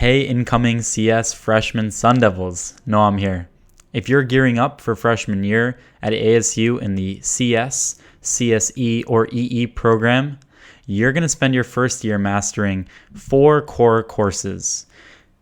Hey, incoming CS freshman Sun Devils, know I'm here. If you're gearing up for freshman year at ASU in the CS, CSE, or EE program, you're going to spend your first year mastering 4 core courses: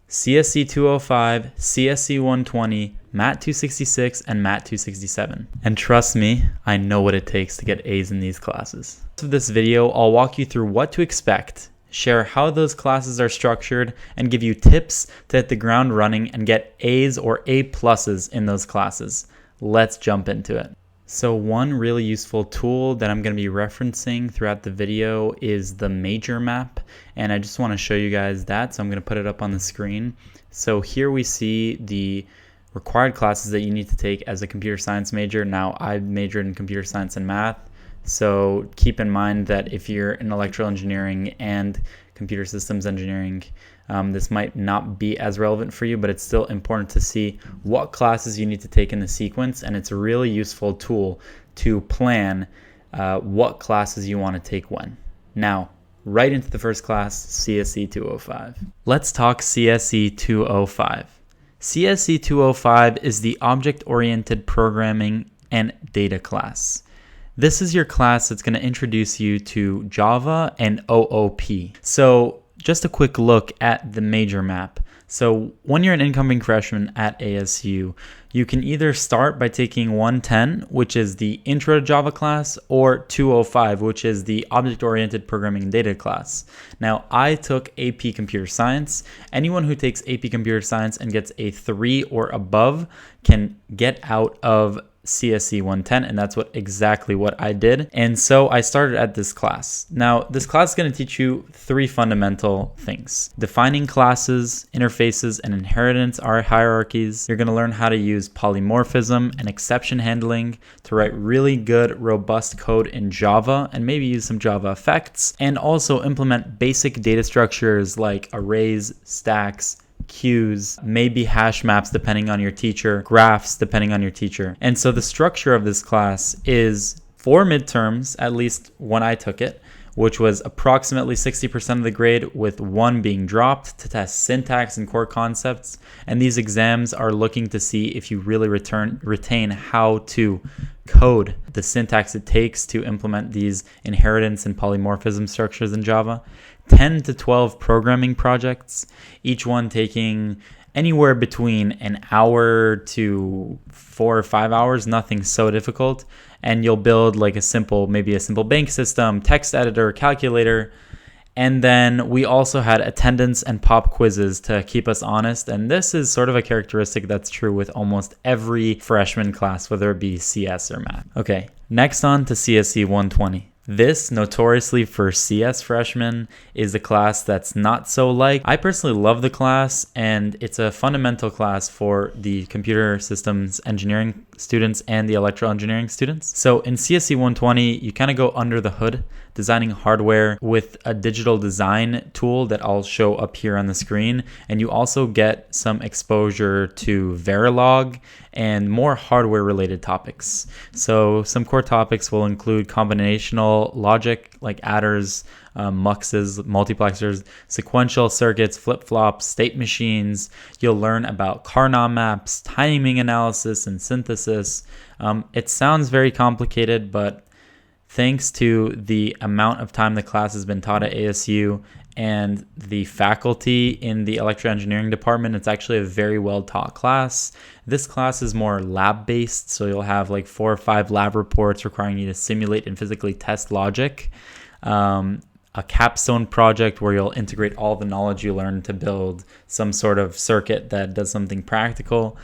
CSE 205, CSE 120, MAT 266, and MAT 267. And trust me, I know what it takes to get A's in these classes. In this video, I'll walk you through what to expect, share how those classes are structured, and give you tips to hit the ground running and get A's or A pluses in those classes. Let's jump into it. So one really useful tool that I'm going to be referencing throughout the video is the major map, and I just want to show you guys that, so I'm going to put it up on the screen. So here we see the required classes that you need to take as a computer science major. Now, I majored in computer science and math, so keep in mind that if you're in electrical engineering and computer systems engineering, this might not be as relevant for you, but it's still important to see what classes you need to take in the sequence, and it's a really useful tool to plan what classes you want to take when. Now, right into the first class, CSE 205. Let's talk CSE 205. CSE 205 is the Object-Oriented Programming and Data class. This is your class that's going to introduce you to Java and OOP. So just a quick look at the major map. So when you're an incoming freshman at ASU, you can either start by taking 110, which is the Intro to Java class, or 205, which is the Object-Oriented Programming and Data class. Now, I took AP Computer Science. Anyone who takes AP Computer Science and gets a 3 or above can get out of CSE 110, and that's exactly what I did. And so I started at this class. Now, this class is going to teach you 3 fundamental things: defining classes, interfaces, and inheritance hierarchies. You're going to learn how to use polymorphism and exception handling to write really good, robust code in Java, and maybe use some Java effects, and also implement basic data structures like arrays, stacks, queues, maybe hash maps depending on your teacher, graphs depending on your teacher. And so the structure of this class is 4 midterms, at least when I took it, which was approximately 60% of the grade, with 1 being dropped to test syntax and core concepts. And these exams are looking to see if you really retain how to code, the syntax it takes to implement these inheritance and polymorphism structures in Java. 10 to 12 programming projects, each one taking anywhere between an hour to 4 or 5 hours, nothing so difficult. And you'll build like maybe a simple bank system, text editor, calculator. And then we also had attendance and pop quizzes to keep us honest. And this is sort of a characteristic that's true with almost every freshman class, whether it be CS or math. Okay, next on to CSE 120. This, notoriously for CS freshmen, is a class that's not so liked. I personally love the class, and it's a fundamental class for the computer systems engineering students and the electrical engineering students. So in CSE 120, you kind of go under the hood, designing hardware with a digital design tool that I'll show up here on the screen. And you also get some exposure to Verilog and more hardware related topics. So some core topics will include combinational logic like adders, muxes, multiplexers, sequential circuits, flip-flops, state machines. You'll learn about Carnot maps, timing analysis, and synthesis. It sounds very complicated, but thanks to the amount of time the class has been taught at ASU and the faculty in the electrical engineering department, it's actually a very well taught class. This class is more lab based, so you'll have like 4 or 5 lab reports requiring you to simulate and physically test logic. A capstone project where you'll integrate all the knowledge you learned to build some sort of circuit that does something practical.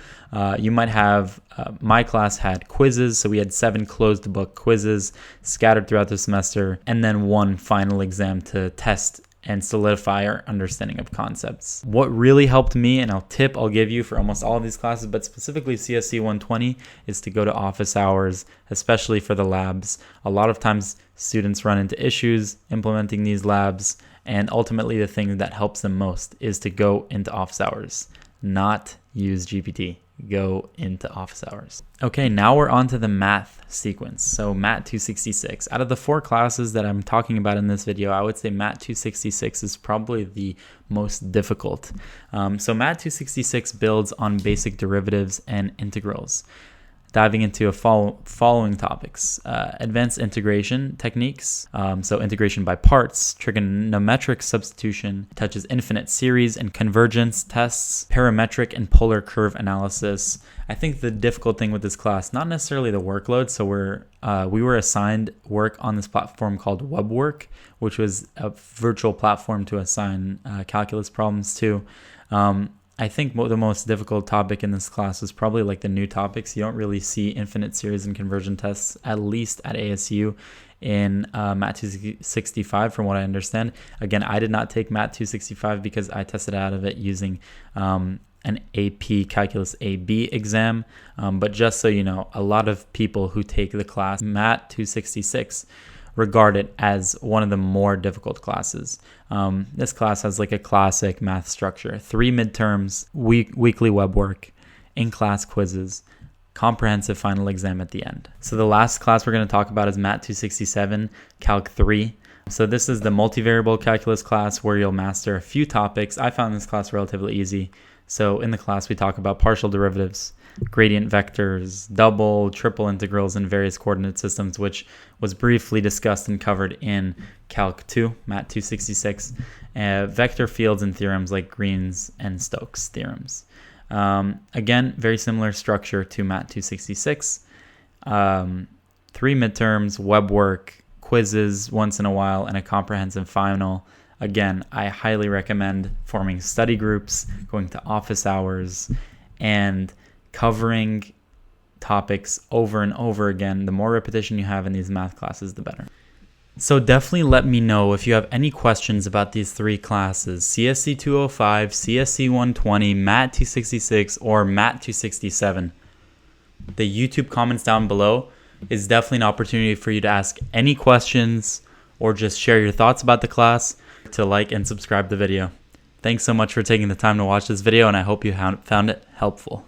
You might have, my class had quizzes, so we had 7 closed book quizzes scattered throughout the semester, and then 1 final exam to test and solidify our understanding of concepts. What really helped me, and I'll give you for almost all of these classes, but specifically CSE 120, is to go to office hours, especially for the labs. A lot of times students run into issues implementing these labs, and ultimately the thing that helps them most is to go into office hours, not use GPT. go into office hours. Okay, now we're on to the math sequence. So Mat 266. Out of the 4 classes that I'm talking about in this video, I would say Mat 266 is probably the most difficult. So Mat 266 builds on basic derivatives and integrals, diving into following topics: advanced integration techniques, so integration by parts, trigonometric substitution, touches infinite series and convergence tests, parametric and polar curve analysis. I think the difficult thing with this class, not necessarily the workload. So we were assigned work on this platform called WebWork, which was a virtual platform to assign calculus problems to. I think the most difficult topic in this class is probably like the new topics. You don't really see infinite series and conversion tests, at least at ASU, in Mat 265 from what I understand. Again, I did not take Mat 265 because I tested out of it using an AP Calculus AB exam. But just so you know, a lot of people who take the class Mat 266 regard it as one of the more difficult classes. This class has like a classic math structure: 3 midterms, weekly web work, in-class quizzes, comprehensive final exam at the end. So the last class we're going to talk about is Mat 267, Calc 3. So this is the multivariable calculus class where you'll master a few topics. I found this class relatively easy. So in the class, we talk about partial derivatives, gradient vectors, double, triple integrals, and various coordinate systems, which was briefly discussed and covered in Calc 2, Mat 266, vector fields and theorems like Green's and Stokes' theorems. Again, very similar structure to Mat 266. 3 midterms, web work, quizzes once in a while, and a comprehensive final. Again, I highly recommend forming study groups, going to office hours, and covering topics over and over again. The more repetition you have in these math classes, the better. So definitely let me know if you have any questions about these 3 classes: CSE 205, CSE 120, Mat 266, or Mat 267. The YouTube comments down below is definitely an opportunity for you to ask any questions or just share your thoughts about the class, to like and subscribe the video. Thanks so much for taking the time to watch this video, and I hope you found it helpful.